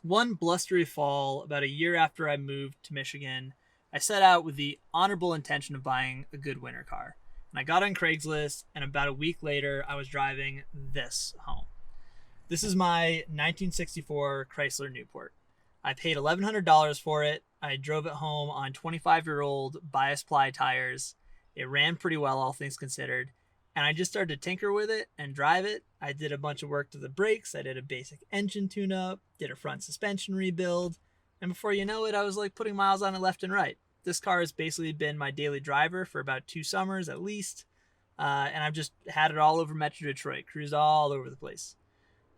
One blustery fall, about a year after I moved to Michigan, I set out with the honorable intention of buying a good winter car. And I got on Craigslist, and about a week later, I was driving this home. This is my 1964 Chrysler Newport. I paid $1,100 for it. I drove it home on 25-year-old bias ply tires. It ran pretty well, all things considered. And I just started to tinker with it and drive it. I did a bunch of work to the brakes. I did a basic engine tune-up, did a front suspension rebuild. And before you know it, I was like putting miles on it left and right. This car has basically been my daily driver for about 2 summers at least. And I've just had it all over Metro Detroit, cruised all over the place.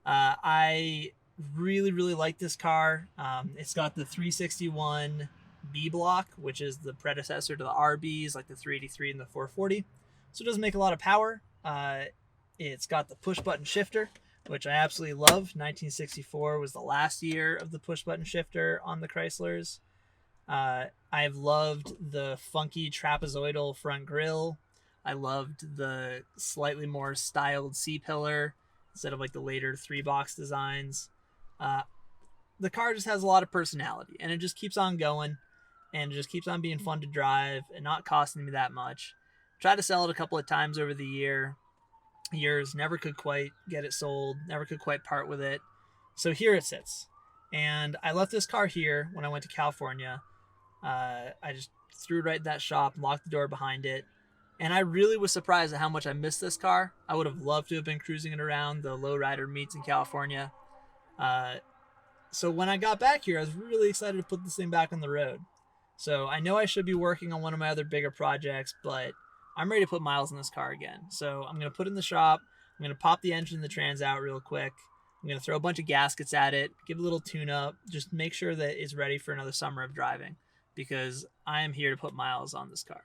I really, really like this car. It's got the 361 B block, which is the predecessor to the RBs, like the 383 and the 440. So it doesn't make a lot of power. It's got the push button shifter, which I absolutely love. 1964 was the last year of the push button shifter on the Chryslers. I've loved the funky trapezoidal front grille. I loved the slightly more styled C-pillar instead of like the later 3-box designs. The car just has a lot of personality, and it just keeps on going, and it just keeps on being fun to drive and not costing me that much. Tried to sell it a couple of times over the years, never could quite get it sold, never could quite part with it. So here it sits. And I left this car here when I went to California. I just threw it right in that shop, locked the door behind it. And I really was surprised at how much I missed this car. I would have loved to have been cruising it around the lowrider meets in California. So when I got back here, I was really excited to put this thing back on the road. So I know I should be working on one of my other bigger projects, but I'm ready to put miles in this car again. So I'm going to put it in the shop. I'm going to pop the engine and the trans out real quick. I'm going to throw a bunch of gaskets at it, give it a little tune-up, just make sure that it's ready for another summer of driving, because I am here to put miles on this car.